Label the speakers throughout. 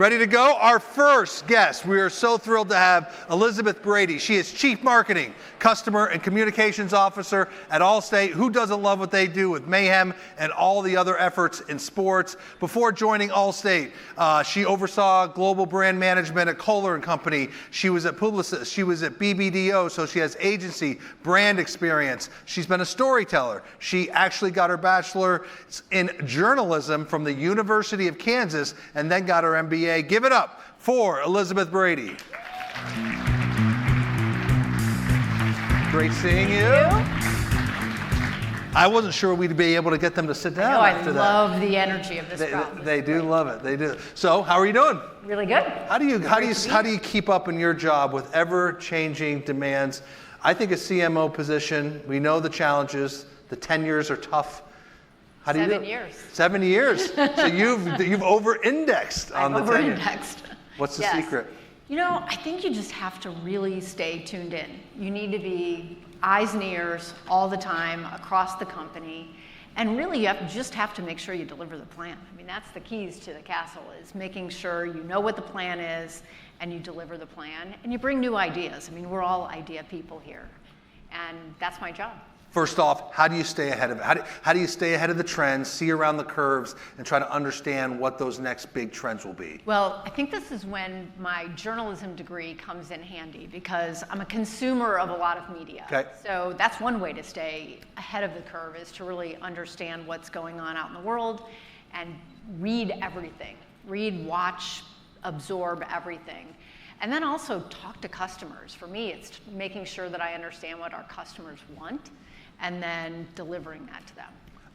Speaker 1: Ready to go? Our first guest. We are so thrilled to have Elizabeth Brady. She is Chief Marketing, Customer and Communications Officer at AllState. Who doesn't love what they do with Mayhem and all the other efforts in sports? Before joining AllState, she oversaw global brand management at Kohler & Company. She was at Publicis. She was at BBDO, so she has agency, brand experience. She's been a storyteller. She actually got her bachelor's in journalism from the University of Kansas and then got her MBA. Give it up for Elizabeth Brady. Great seeing you. I wasn't sure we'd be able to get them to sit down after that.
Speaker 2: I love the energy of this crowd.
Speaker 1: They do love it. They do. So, how are you doing?
Speaker 2: Really good.
Speaker 1: How do you keep up in your job with ever-changing demands? I think a CMO position, we know the challenges. The tenures are tough. How do you do?
Speaker 2: 7 years.
Speaker 1: 7 years. So you've over-indexed on the tenure.
Speaker 2: Over-indexed.
Speaker 1: What's the secret?
Speaker 2: You know, I think you just have to really stay tuned in. You need to be eyes and ears all the time across the company. And really, you just have to make sure you deliver the plan. I mean, that's the keys to the castle, is making sure you know what the plan is and you deliver the plan. And you bring new ideas. I mean, we're all idea people here. And that's my job.
Speaker 1: First off, how do you stay ahead of it? How do you stay ahead of the trends, see around the curves, and try to understand what those next big trends will be?
Speaker 2: Well, I think this is when my journalism degree comes in handy, because I'm a consumer of a lot of media.
Speaker 1: Okay.
Speaker 2: So that's one way to stay ahead of the curve, is to really understand what's going on out in the world and read everything. Read, watch, absorb everything. And then also talk to customers. For me, it's making sure that I understand what our customers want and then delivering that to them.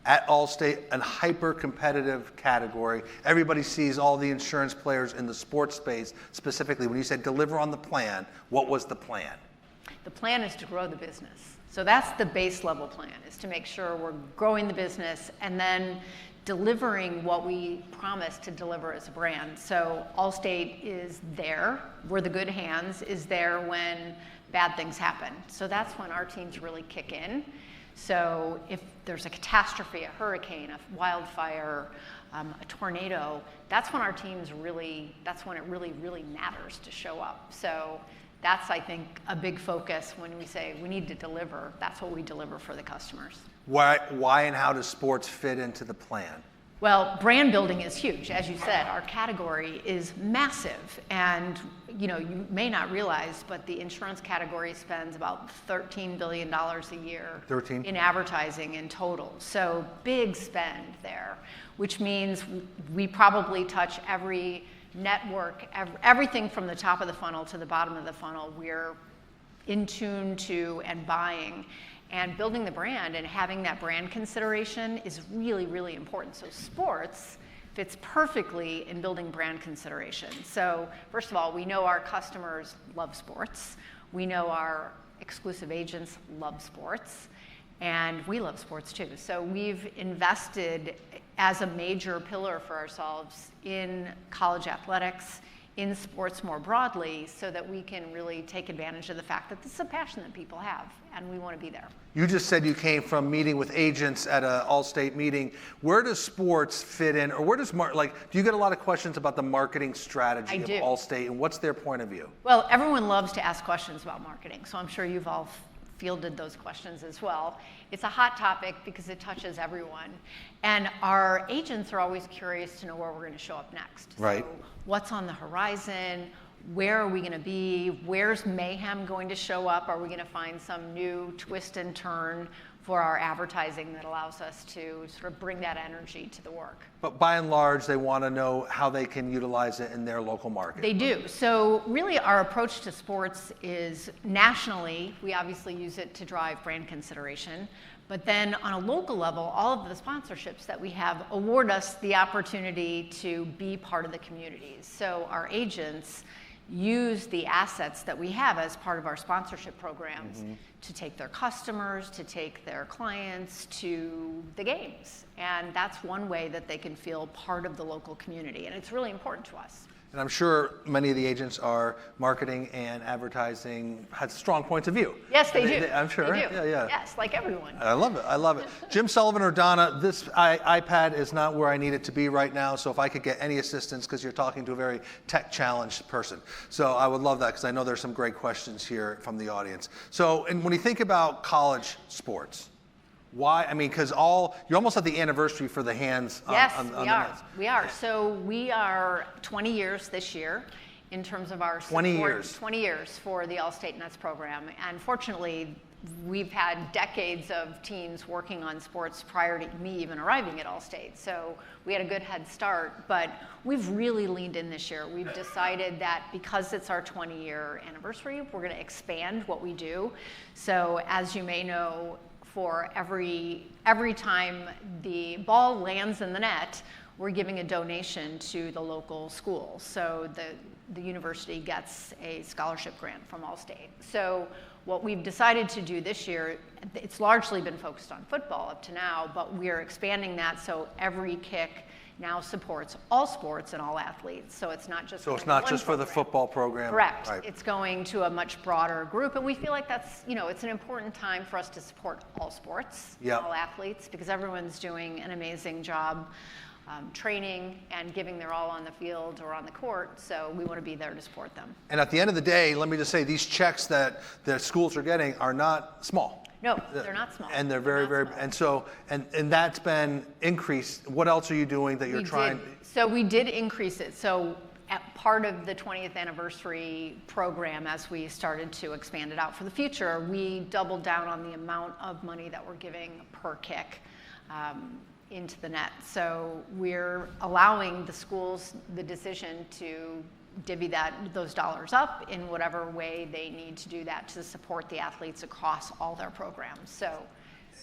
Speaker 1: At AllState, a hyper-competitive category. Everybody sees all the insurance players in the sports space. Specifically, when you said deliver on the plan, what was the plan?
Speaker 2: The plan is to grow the business. So that's the base level plan, is to make sure we're growing the business and then delivering what we promised to deliver as a brand. So AllState is there, we're the good hands, is there when bad things happen. So that's when our teams really kick in. So if there's a catastrophe, a hurricane, a wildfire, a tornado, that's when our teams that's when it really matters to show up. So that's, I think, a big focus when we say we need to deliver. That's what we deliver for the customers.
Speaker 1: Why and how does sports fit into the plan?
Speaker 2: Well, brand building is huge. As you said, our category is massive. And you may not realize, but the insurance category spends about $13 billion a year in advertising in total. So big spend there, which means we probably touch every network, everything from the top of the funnel to the bottom of the funnel. We're in tune to and buying. And building the brand and having that brand consideration is really important. So sports fits perfectly in building brand consideration. So first of all, we know our customers love sports. We know our exclusive agents love sports. And we love sports too. So we've invested as a major pillar for ourselves in college athletics, in sports more broadly, so that we can really take advantage of the fact that this is a passion that people have, and we want to be there.
Speaker 1: You just said you came from meeting with agents at an AllState meeting. Where does sports fit in, or where does do you get a lot of questions about the marketing strategy of AllState, and what's their point of view?
Speaker 2: Well, everyone loves to ask questions about marketing, so I'm sure you've all fielded those questions as well. It's a hot topic because it touches everyone. And our agents are always curious to know where we're going to show up next.
Speaker 1: Right.
Speaker 2: So what's on the horizon? Where are we going to be? Where's Mayhem going to show up? Are we going to find some new twist and turn for our advertising that allows us to sort of bring that energy to the work?
Speaker 1: But by and large, they want to know how they can utilize it in their local market.
Speaker 2: They do. So really our approach to sports is nationally, we obviously use it to drive brand consideration. But then on a local level, all of the sponsorships that we have award us the opportunity to be part of the communities. So our agents use the assets that we have as part of our sponsorship programs to take their customers, to take their clients to the games. And that's one way that they can feel part of the local community. And it's really important to us.
Speaker 1: And I'm sure many of the agents are marketing and advertising, has strong points of view.
Speaker 2: Yes, they do.
Speaker 1: I'm sure.
Speaker 2: They do.
Speaker 1: Yeah.
Speaker 2: Yes, like everyone.
Speaker 1: I love it. I love it. Jim Sullivan or Donna, this iPad is not where I need it to be right now, so if I could get any assistance, because you're talking to a very tech-challenged person. So I would love that, because I know there's some great questions here from the audience. So, and when you think about college sports, why? I mean, because you're almost at the anniversary for the hands on,
Speaker 2: yes,
Speaker 1: on
Speaker 2: we
Speaker 1: the
Speaker 2: are.
Speaker 1: nets.
Speaker 2: We are. So we are 20 years this year in terms of our support.
Speaker 1: 20 years.
Speaker 2: 20 years for the AllState Nets program. And fortunately, we've had decades of teams working on sports prior to me even arriving at AllState. So we had a good head start, but we've really leaned in this year. We've decided that because it's our 20-year anniversary, we're going to expand what we do. So as you may know, for every time the ball lands in the net, we're giving a donation to the local school. So the university gets a scholarship grant from AllState. So what we've decided to do this year, it's largely been focused on football up to now, but we're expanding that so every kick now supports all sports and all athletes. So it's not just
Speaker 1: So it's not just for the football program.
Speaker 2: Correct.
Speaker 1: Right.
Speaker 2: It's going to a much broader group, and we feel like that's, it's an important time for us to support all sports, all athletes, because everyone's doing an amazing job training and giving their all on the field or on the court. So we want to be there to support them.
Speaker 1: And at the end of the day, let me just say, these checks that the schools are getting are not small.
Speaker 2: No, they're not small.
Speaker 1: And they're very, very, and so, and that's been increased. What else are you doing that you're trying?
Speaker 2: So we did increase it. So at part of the 20th anniversary program, as we started to expand it out for the future, we doubled down on the amount of money that we're giving per kick into the net. So we're allowing the schools the decision to divvy those dollars up in whatever way they need to do that to support the athletes across all their programs. So,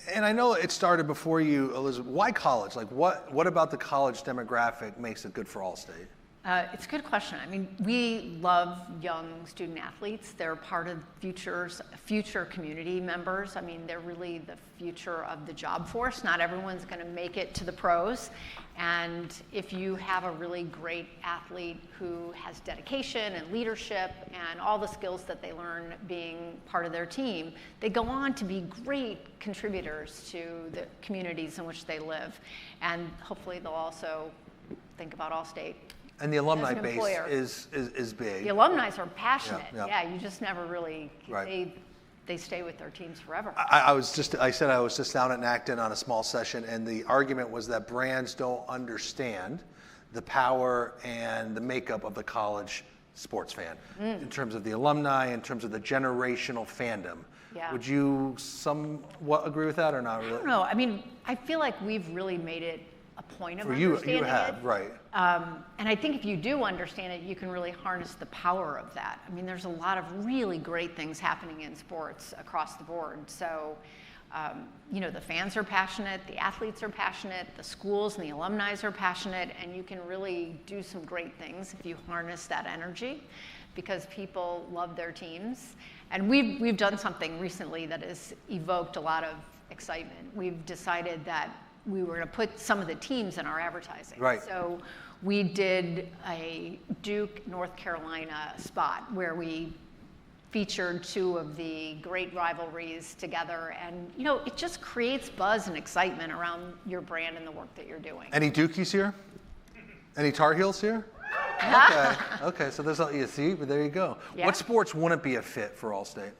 Speaker 1: and I know it started before you, Elizabeth. Why college? Like, what about the college demographic makes it good for AllState?
Speaker 2: It's a good question. I mean, we love young student athletes. They're part of future community members. I mean, they're really the future of the job force. Not everyone's going to make it to the pros. And if you have a really great athlete who has dedication and leadership and all the skills that they learn being part of their team, they go on to be great contributors to the communities in which they live. And hopefully they'll also think about AllState.
Speaker 1: And the alumni base is big.
Speaker 2: The alumni are passionate.
Speaker 1: Yeah.
Speaker 2: You just never really, they stay with their teams forever.
Speaker 1: I said I was just down at Acton on a small session, and the argument was that brands don't understand the power and the makeup of the college sports fan in terms of the alumni, in terms of the generational fandom.
Speaker 2: Yeah.
Speaker 1: Would you somewhat agree with that or not really?
Speaker 2: I don't know. I mean, I feel like we've really made it a point of
Speaker 1: understanding
Speaker 2: it.
Speaker 1: You have, right.
Speaker 2: And I think if you do understand it, you can really harness the power of that. I mean, there's a lot of really great things happening in sports across the board. So, the fans are passionate, the athletes are passionate, the schools and the alumni are passionate, and you can really do some great things if you harness that energy, because people love their teams. And we've done something recently that has evoked a lot of excitement. We've decided that we were going to put some of the teams in our advertising.
Speaker 1: Right.
Speaker 2: So we did a Duke, North Carolina spot where we featured two of the great rivalries together. And, it just creates buzz and excitement around your brand and the work that you're doing.
Speaker 1: Any Dukies here? Any Tar Heels here? Okay, so there's, you see, but there you go.
Speaker 2: Yeah.
Speaker 1: What sports wouldn't be a fit for AllState?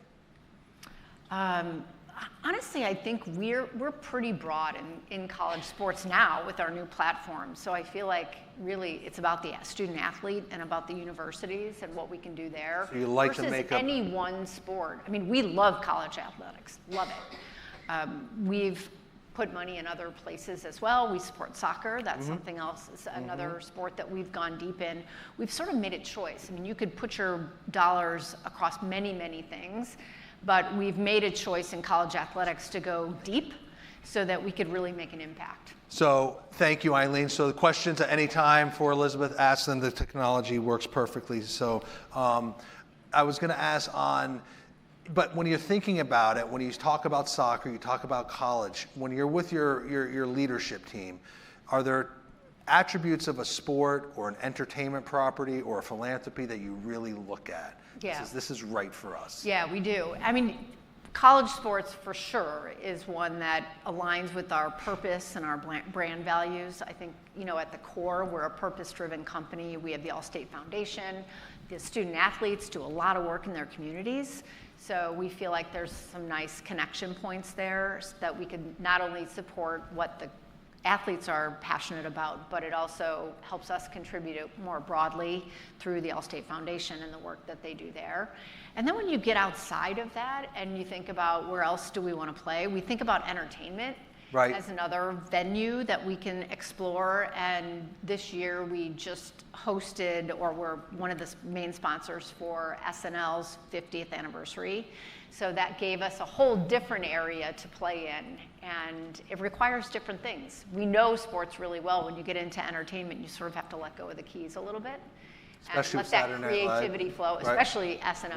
Speaker 2: Honestly, I think we're pretty broad in college sports now with our new platform. So I feel like really it's about the student athlete and about the universities and what we can do there.
Speaker 1: So you like
Speaker 2: versus
Speaker 1: to make up
Speaker 2: any one sport. I mean, we love college athletics, love it. We've put money in other places as well. We support soccer. That's something else. It's another sport that we've gone deep in. We've sort of made a choice. I mean, you could put your dollars across many, many things. But we've made a choice in college athletics to go deep so that we could really make an impact.
Speaker 1: So thank you, Eileen. So the questions at any time for Elizabeth, ask them. The technology works perfectly. So I was going to ask but when you're thinking about it, when you talk about soccer, you talk about college, when you're with your leadership team, are there attributes of a sport or an entertainment property or a philanthropy that you really look at?
Speaker 2: Yeah.
Speaker 1: This is right for us.
Speaker 2: Yeah, we do. I mean, college sports for sure is one that aligns with our purpose and our brand values. I think, at the core, we're a purpose-driven company. We have the AllState Foundation. The student athletes do a lot of work in their communities. So we feel like there's some nice connection points there so that we can not only support what the athletes are passionate about, but it also helps us contribute more broadly through the AllState Foundation and the work that they do there. And then when you get outside of that and you think about where else do we want to play, we think about entertainment as another venue that we can explore. And this year we just hosted, or we're one of the main sponsors for SNL's 50th anniversary. So that gave us a whole different area to play in, and it requires different things. We know sports really well. When you get into entertainment, you sort of have to let go of the keys a little bit,
Speaker 1: Especially
Speaker 2: and let that creativity flow, especially SNL.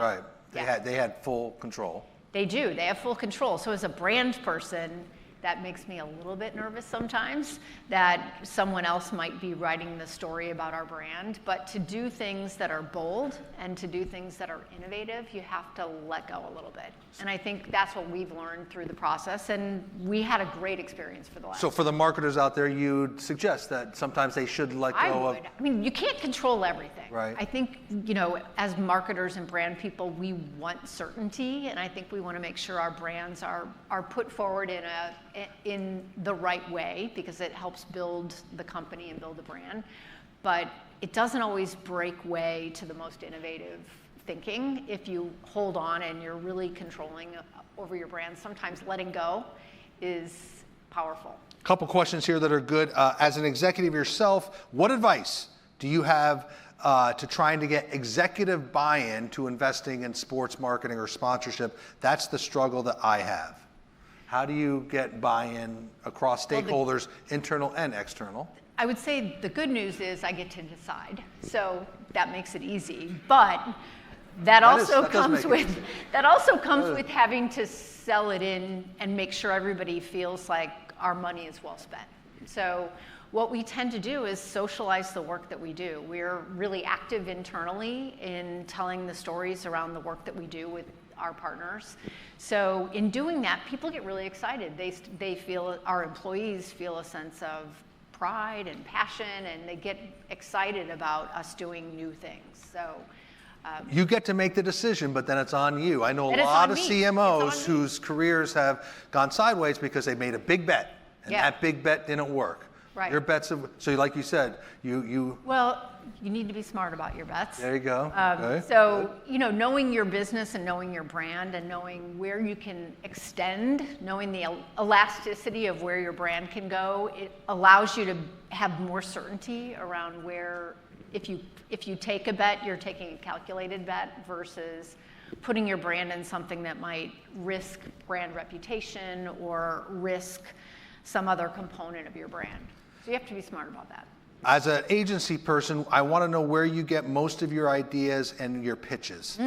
Speaker 1: Right. They had full control.
Speaker 2: They do. They have full control. So as a brand person, that makes me a little bit nervous sometimes that someone else might be writing the story about our brand. But to do things that are bold and to do things that are innovative, you have to let go a little bit. And I think that's what we've learned through the process. And we had a great experience for the last.
Speaker 1: So for the marketers out there, you'd suggest that sometimes they should let go of.
Speaker 2: I mean, you can't control everything.
Speaker 1: Right.
Speaker 2: I think, as marketers and brand people, we want certainty. And I think we want to make sure our brands are put forward in the right way, because it helps build the company and build the brand. But it doesn't always break way to the most innovative thinking if you hold on and you're really controlling over your brand. Sometimes letting go is powerful.
Speaker 1: A couple questions here that are good. As an executive yourself, what advice do you have to trying to get executive buy-in to investing in sports marketing or sponsorship? That's the struggle that I have. How do you get buy-in across stakeholders, internal and external?
Speaker 2: I would say the good news is I get to decide, so that makes it easy. But that also comes with having to sell it in and make sure everybody feels like our money is well spent. So what we tend to do is socialize the work that we do. We're really active internally in telling the stories around the work that we do with our partners. So in doing that, people get really excited. They feel, our employees feel a sense of pride and passion, and they get excited about us doing new things. So
Speaker 1: you get to make the decision, but then it's on you. I know a lot of CMOs whose careers have gone sideways because they made a big bet, and that big bet didn't work.
Speaker 2: Right.
Speaker 1: Your bets have, so like you said, you.
Speaker 2: Well, you need to be smart about your bets.
Speaker 1: There you go. Okay.
Speaker 2: So, knowing your business and knowing your brand and knowing where you can extend, knowing the elasticity of where your brand can go, it allows you to have more certainty around where, if you take a bet, you're taking a calculated bet versus putting your brand in something that might risk brand reputation or risk some other component of your brand. So you have to be smart about that.
Speaker 1: As an agency person, I want to know where you get most of your ideas and your pitches.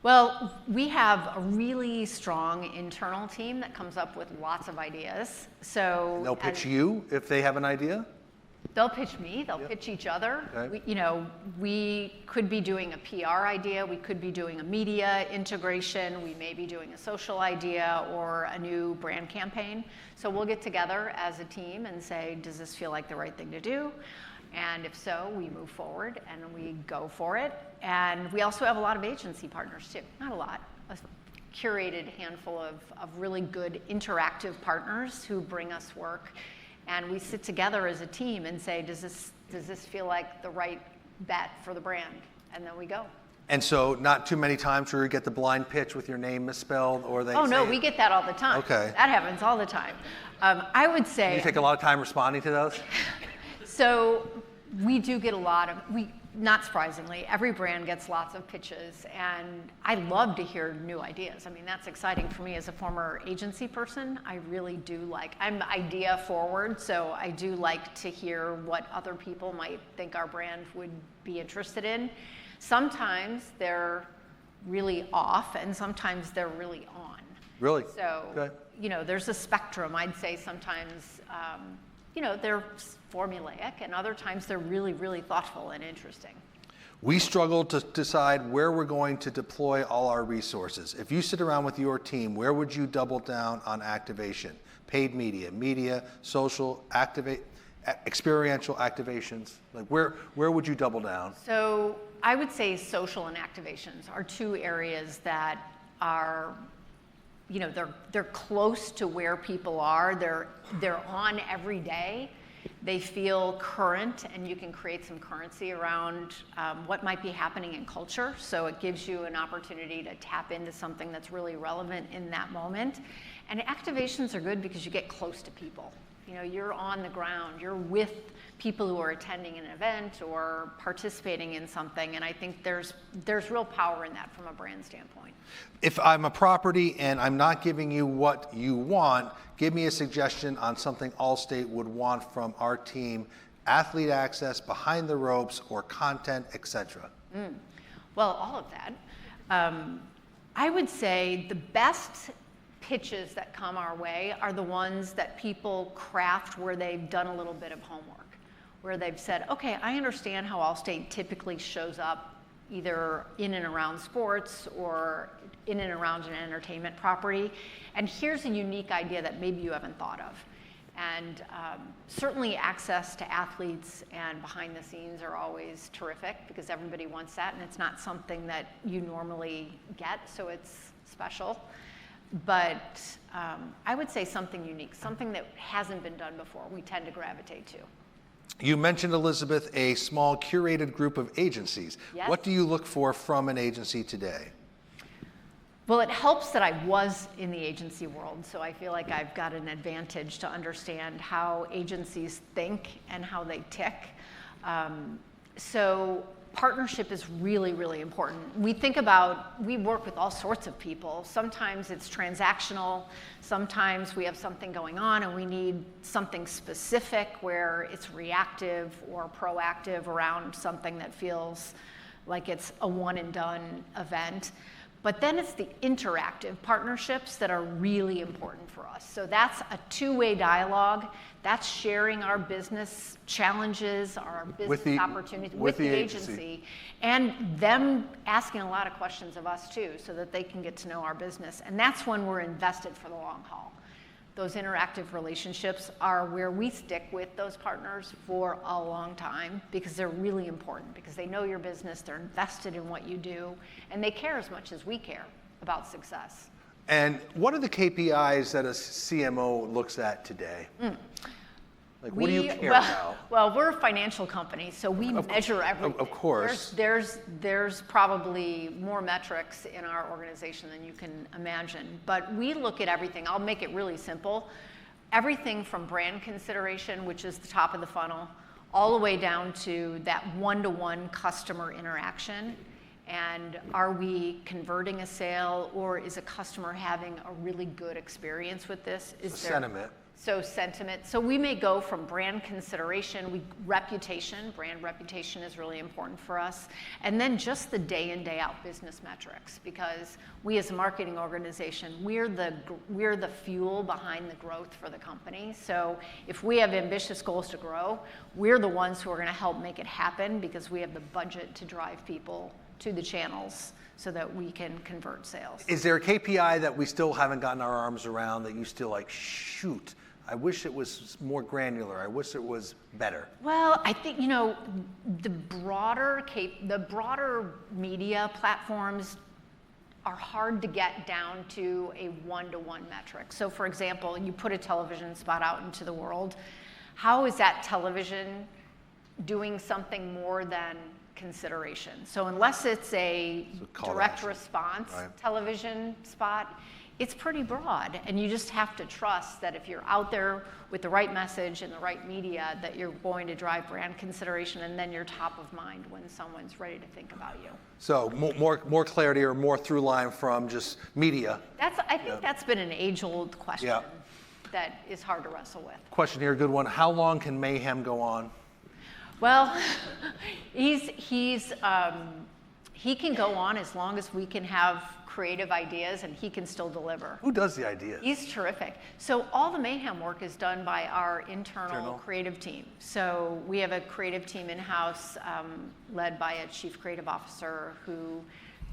Speaker 2: Well, we have a really strong internal team that comes up with lots of ideas. So
Speaker 1: they'll pitch you if they have an idea?
Speaker 2: They'll pitch me, they'll pitch each other.
Speaker 1: Okay.
Speaker 2: We could be doing a PR idea, we could be doing a media integration, we may be doing a social idea or a new brand campaign. So we'll get together as a team and say, does this feel like the right thing to do? And if so, we move forward and we go for it. And we also have a lot of agency partners too. Not a lot, a curated handful of really good interactive partners who bring us work. And we sit together as a team and say, does this feel like the right bet for the brand? And then we go.
Speaker 1: And so not too many times where you get the blind pitch with your name misspelled, or they
Speaker 2: Oh, no, we get that all the time.
Speaker 1: Okay.
Speaker 2: That happens all the time. I would say...
Speaker 1: You take a lot of time responding to those?
Speaker 2: So we do get a lot of... Not surprisingly, every brand gets lots of pitches, and I love to hear new ideas. I mean, that's exciting for me as a former agency person. I really do I'm idea forward, so I do like to hear what other people might think our brand would be interested in. Sometimes they're really off, and sometimes they're really on.
Speaker 1: Really?
Speaker 2: So,
Speaker 1: okay.
Speaker 2: There's a spectrum. I'd say sometimes they're formulaic, and other times they're really, really thoughtful and interesting.
Speaker 1: We struggle to decide where we're going to deploy all our resources. If you sit around with your team, where would you double down on activation? Paid media, social, experiential activations? Like where would you double down?
Speaker 2: So I would say social and activations are two areas that are, they're close to where people are. They're on every day. They feel current, and you can create some currency around what might be happening in culture. So it gives you an opportunity to tap into something that's really relevant in that moment. And activations are good because you get close to people. You're on the ground. You're with people who are attending an event or participating in something. And I think there's real power in that from a brand standpoint.
Speaker 1: If I'm a property and I'm not giving you what you want, give me a suggestion on something AllState would want from our team: athlete access, behind the ropes, or content, etc.
Speaker 2: Well, all of that. I would say the best pitches that come our way are the ones that people craft where they've done a little bit of homework, where they've said, okay, I understand how AllState typically shows up either in and around sports or in and around an entertainment property, and here's a unique idea that maybe you haven't thought of. And certainly access to athletes and behind the scenes are always terrific because everybody wants that, and it's not something that you normally get, so it's special. But I would say something unique, something that hasn't been done before, we tend to gravitate to.
Speaker 1: You mentioned, Elizabeth, a small curated group of agencies.
Speaker 2: Yes.
Speaker 1: What do you look for from an agency today?
Speaker 2: Well, it helps that I was in the agency world, so I feel like I've got an advantage to understand how agencies think and how they tick. So partnership is really, really important. We work with all sorts of people. Sometimes it's transactional. Sometimes we have something going on and we need something specific where it's reactive or proactive around something that feels like it's a one and done event. But then it's the interactive partnerships that are really important for us. So that's a two-way dialogue. That's sharing our business challenges, our business opportunities with the agency, and them asking a lot of questions of us too, so that they can get to know our business. And that's when we're invested for the long haul. Those interactive relationships are where we stick with those partners for a long time because they're really important, because they know your business, they're invested in what you do, and they care as much as we care about success.
Speaker 1: And what are the KPIs that a CMO looks at today? Like, what do you care about?
Speaker 2: Well, we're a financial company, so we measure everything.
Speaker 1: Of course.
Speaker 2: There's probably more metrics in our organization than you can imagine. But we look at everything. I'll make it really simple. Everything from brand consideration, which is the top of the funnel, all the way down to that one-to-one customer interaction. And are we converting a sale, or is a customer having a really good experience with this?
Speaker 1: Sentiment.
Speaker 2: So sentiment. So we may go from brand consideration, brand reputation is really important for us, and then just the day in, day out business metrics, because we as a marketing organization, we're the fuel behind the growth for the company. So if we have ambitious goals to grow, we're the ones who are going to help make it happen because we have the budget to drive people to the channels so that we can convert sales.
Speaker 1: Is there a KPI that we still haven't gotten our arms around that you still like, shoot, I wish it was more granular, I wish it was better?
Speaker 2: Well, I think, the broader media platforms are hard to get down to a one-to-one metric. So for example, you put a television spot out into the world, how is that television doing something more than consideration? So unless it's a direct response television spot, it's pretty broad, and you just have to trust that if you're out there with the right message and the right media, that you're going to drive brand consideration, and then you're top of mind when someone's ready to think about you.
Speaker 1: So more clarity or more through line from just media.
Speaker 2: I think that's been an age-old question that is hard to wrestle with.
Speaker 1: Question here, good one. How long can Mayhem go on?
Speaker 2: Well, he's he can go on as long as we can have creative ideas, and he can still deliver.
Speaker 1: Who does the ideas?
Speaker 2: He's terrific. So all the Mayhem work is done by our internal creative team. So we have a creative team in-house led by a chief creative officer who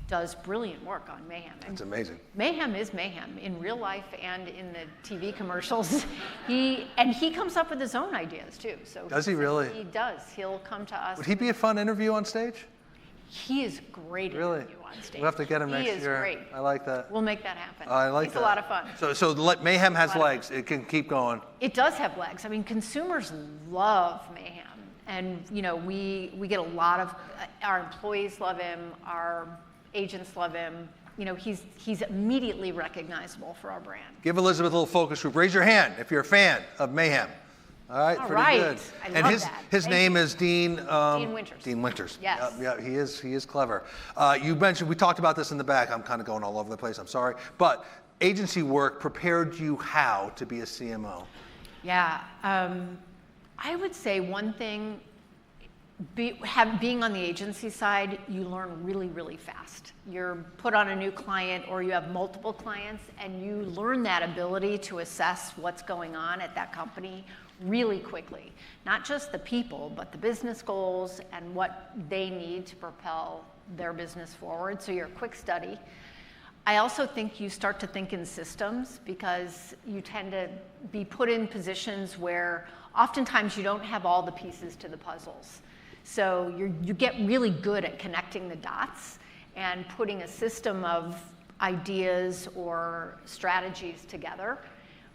Speaker 2: does brilliant work on Mayhem.
Speaker 1: That's amazing.
Speaker 2: Mayhem is Mayhem in real life and in the TV commercials. He comes up with his own ideas too. So
Speaker 1: does he really?
Speaker 2: He does. He'll come to us.
Speaker 1: Would he be a fun interview on stage?
Speaker 2: He is great
Speaker 1: really?
Speaker 2: interview on stage.
Speaker 1: We'll have to get him next year.
Speaker 2: He is great.
Speaker 1: I like that.
Speaker 2: We'll make that happen.
Speaker 1: I like
Speaker 2: He's
Speaker 1: that.
Speaker 2: a lot of fun.
Speaker 1: So Mayhem has legs. It can keep going.
Speaker 2: It does have legs. I mean, consumers love Mayhem. And, you know, we get a lot of, our employees love him, our agents love him. You know, he's immediately recognizable for our brand.
Speaker 1: Give Elizabeth a little focus group. Raise your hand if you're a fan of Mayhem. All right,
Speaker 2: all
Speaker 1: pretty
Speaker 2: right.
Speaker 1: good.
Speaker 2: I
Speaker 1: and
Speaker 2: love
Speaker 1: his
Speaker 2: that.
Speaker 1: his
Speaker 2: Thank
Speaker 1: name
Speaker 2: you.
Speaker 1: is Dean.
Speaker 2: Dean Winters.
Speaker 1: Dean Winters.
Speaker 2: Yes.
Speaker 1: Yeah, he is clever. You mentioned, we talked about this in the back. I'm kind of going all over the place. I'm sorry, but agency work prepared you how to be a CMO?
Speaker 2: Yeah, I would say one thing. Being on the agency side, you learn really, really fast. You're put on a new client or you have multiple clients, and you learn that ability to assess what's going on at that company really quickly. Not just the people, but the business goals and what they need to propel their business forward. So you're a quick study. I also think you start to think in systems, because you tend to be put in positions where oftentimes you don't have all the pieces to the puzzles. So you get really good at connecting the dots and putting a system of ideas or strategies together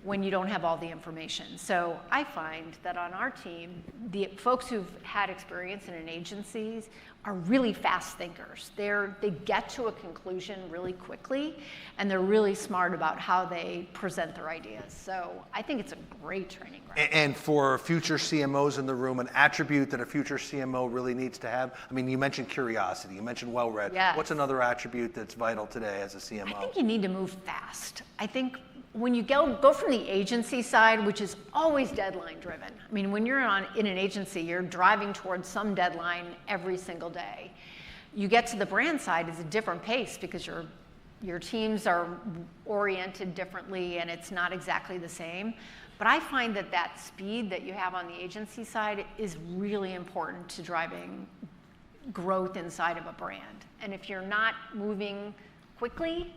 Speaker 2: when you don't have all the information. So I find that on our team, the folks who've had experience in an agency are really fast thinkers. They get to a conclusion really quickly, and they're really smart about how they present their ideas. So I think it's a great training ground.
Speaker 1: And for future CMOs in the room, an attribute that a future CMO really needs to have? I mean, you mentioned curiosity, you mentioned well-read.
Speaker 2: Yes.
Speaker 1: What's another attribute that's vital today as a CMO?
Speaker 2: I think you need to move fast. I think when you go from the agency side, which is always deadline driven. I mean, when you're in an agency, you're driving towards some deadline every single day. You get to the brand side, it's a different pace because your teams are oriented differently and it's not exactly the same. But I find that speed that you have on the agency side is really important to driving growth inside of a brand. And if you're not moving quickly,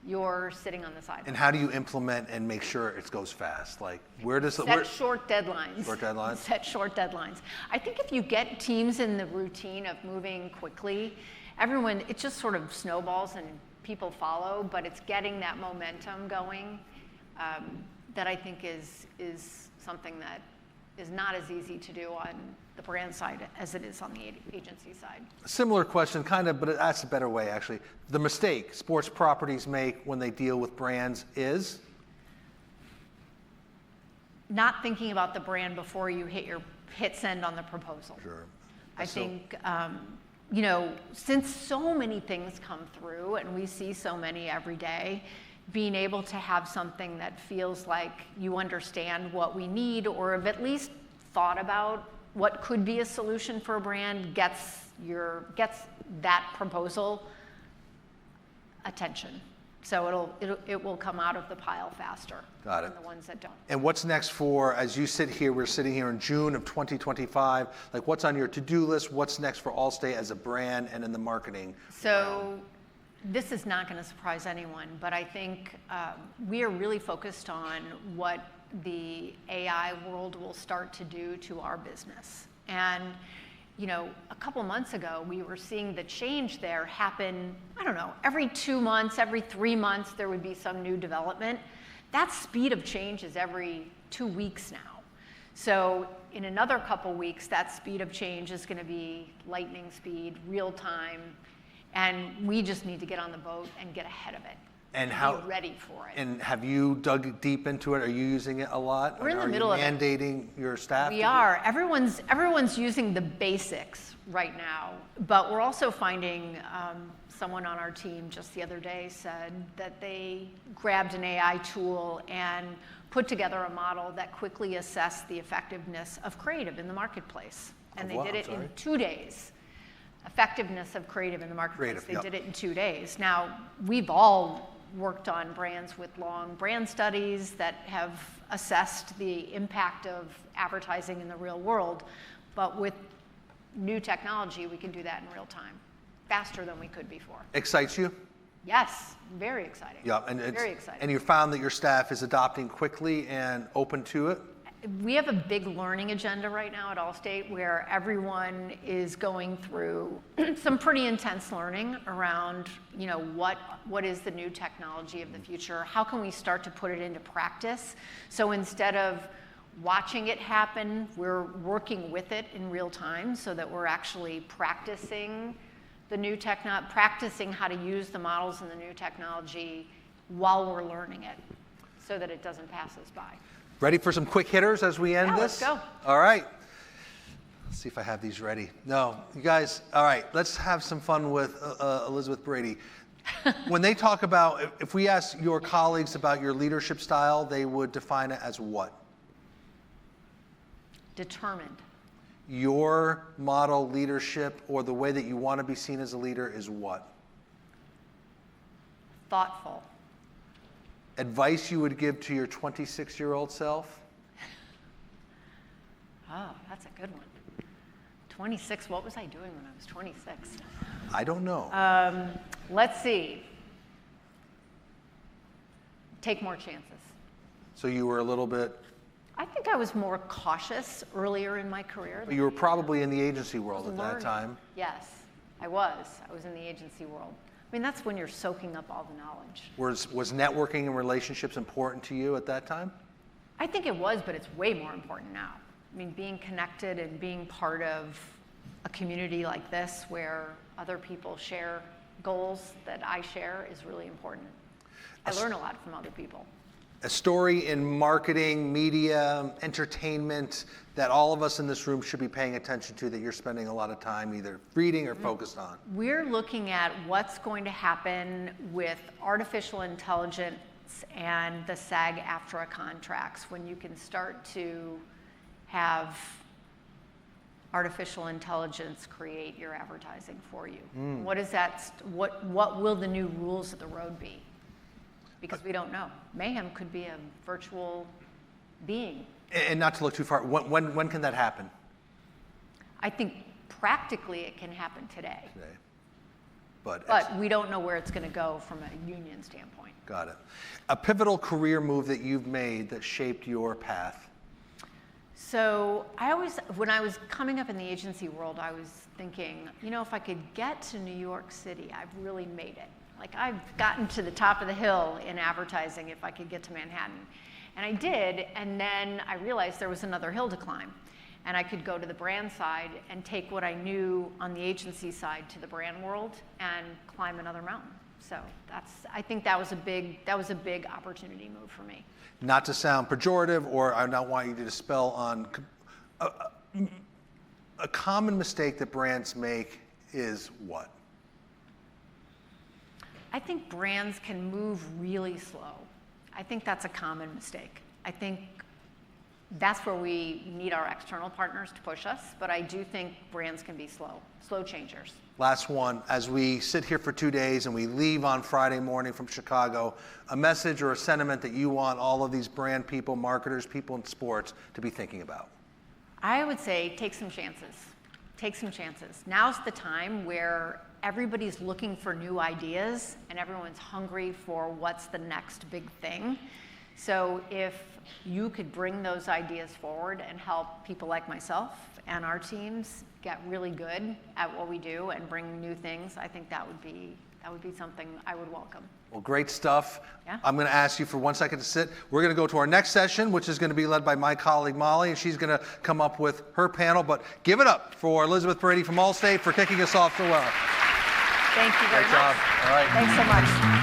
Speaker 2: you're sitting on the sidelines.
Speaker 1: And how do you implement and make sure it goes fast? Like, where does
Speaker 2: Set short deadlines.
Speaker 1: Short deadlines?
Speaker 2: Set short deadlines. I think if you get teams in the routine of moving quickly, it just sort of snowballs and people follow, but it's getting that momentum going that I think is something that is not as easy to do on the brand side as it is on the agency side.
Speaker 1: A similar question, kind of, but that's a better way, actually. The mistake sports properties make when they deal with brands is?
Speaker 2: Not thinking about the brand before you hit send on the proposal.
Speaker 1: Sure.
Speaker 2: I think, you know, since so many things come through and we see so many every day, being able to have something that feels like you understand what we need or have at least thought about what could be a solution for a brand gets that proposal attention. So it will come out of the pile faster.
Speaker 1: Got it.
Speaker 2: Than the ones that don't.
Speaker 1: And what's next for, as you sit here, we're sitting here in June of 2025, like what's on your to-do list? What's next for AllState as a brand and in the marketing?
Speaker 2: So this is not going to surprise anyone, but I think we are really focused on what the AI world will start to do to our business. And, you know, a couple months ago, we were seeing the change there happen, I don't know, every 2 months, every 3 months, there would be some new development. That speed of change is every 2 weeks now. So in another couple weeks, that speed of change is going to be lightning speed, real time, and we just need to get on the boat and get ahead of it.
Speaker 1: And
Speaker 2: be ready for it.
Speaker 1: And have you dug deep into it? Are you using it a lot?
Speaker 2: We're in the middle of it.
Speaker 1: Are you mandating your staff?
Speaker 2: We are. Everyone's using the basics right now, but we're also finding someone on our team just the other day said that they grabbed an AI tool and put together a model that quickly assessed the effectiveness of creative in the marketplace. And they did it in 2 days. effectiveness of creative in the marketplace.
Speaker 1: Creative,
Speaker 2: They did it in 2 days. Now, we've all worked on brands with long brand studies that have assessed the impact of advertising in the real world, but with new technology, we can do that in real time, faster than we could before.
Speaker 1: Excites you?
Speaker 2: Yes, very exciting.
Speaker 1: Yeah, and
Speaker 2: very exciting.
Speaker 1: And you found that your staff is adopting quickly and open to it?
Speaker 2: We have a big learning agenda right now at AllState where everyone is going through some pretty intense learning around, what is the new technology of the future? How can we start to put it into practice? So instead of watching it happen, we're working with it in real time so that we're actually practicing the new practicing how to use the models and the new technology while we're learning it so that it doesn't pass us by.
Speaker 1: Ready for some quick hitters as we end this?
Speaker 2: Let's go.
Speaker 1: All right. Let's see if I have these ready. No, you guys, all right, let's have some fun with Elizabeth Brady. When they talk about, if we ask your colleagues about your leadership style, they would define it as what?
Speaker 2: Determined.
Speaker 1: Your model leadership or the way that you want to be seen as a leader is what?
Speaker 2: Thoughtful.
Speaker 1: Advice you would give to your 26-year-old self?
Speaker 2: Oh, that's a good one. 26, what was I doing when I was 26?
Speaker 1: I don't know.
Speaker 2: Let's see. Take more chances.
Speaker 1: So you were a little bit...
Speaker 2: I think I was more cautious earlier in my career.
Speaker 1: You were probably in the agency world at that time.
Speaker 2: Yes, I was. I was in the agency world. I mean, that's when you're soaking up all the knowledge.
Speaker 1: Was networking and relationships important to you at that time?
Speaker 2: I think it was, but it's way more important now. I mean, being connected and being part of a community like this where other people share goals that I share is really important. I learn a lot from other people.
Speaker 1: A story in marketing, media, entertainment that all of us in this room should be paying attention to that you're spending a lot of time either reading or focused on?
Speaker 2: We're looking at what's going to happen with artificial intelligence and the SAG-AFTRA contracts when you can start to have artificial intelligence create your advertising for you. What is that? What will the new rules of the road be? Because we don't know. Mayhem could be a virtual being.
Speaker 1: And not to look too far, when can that happen?
Speaker 2: I think practically it can happen today.
Speaker 1: But
Speaker 2: we don't know where it's going to go from a union standpoint.
Speaker 1: Got it. A pivotal career move that you've made that shaped your path?
Speaker 2: So when I was coming up in the agency world, I was thinking, if I could get to New York City, I've really made it. Like I've gotten to the top of the hill in advertising if I could get to Manhattan. And I did, and then I realized there was another hill to climb. And I could go to the brand side and take what I knew on the agency side to the brand world and climb another mountain. So I think that was a big opportunity move for me.
Speaker 1: Not to sound pejorative, or I don't want you to dispel on a common mistake that brands make is what?
Speaker 2: I think brands can move really slow. I think that's a common mistake. I think that's where we need our external partners to push us, but I do think brands can be slow changers.
Speaker 1: Last one, as we sit here for 2 days and we leave on Friday morning from Chicago, a message or a sentiment that you want all of these brand people, marketers, people in sports to be thinking about?
Speaker 2: I would say take some chances. Take some chances. Now's the time where everybody's looking for new ideas and everyone's hungry for what's the next big thing. So if you could bring those ideas forward and help people like myself and our teams get really good at what we do and bring new things, I think that would be something I would welcome.
Speaker 1: Well, great stuff.
Speaker 2: Yeah.
Speaker 1: I'm going to ask you for 1 second to sit. We're going to go to our next session, which is going to be led by my colleague Molly, and she's going to come up with her panel. But give it up for Elizabeth Brady from AllState for kicking us off so well.
Speaker 2: Thank you very much.
Speaker 1: Great job. All right.
Speaker 2: Thanks so much.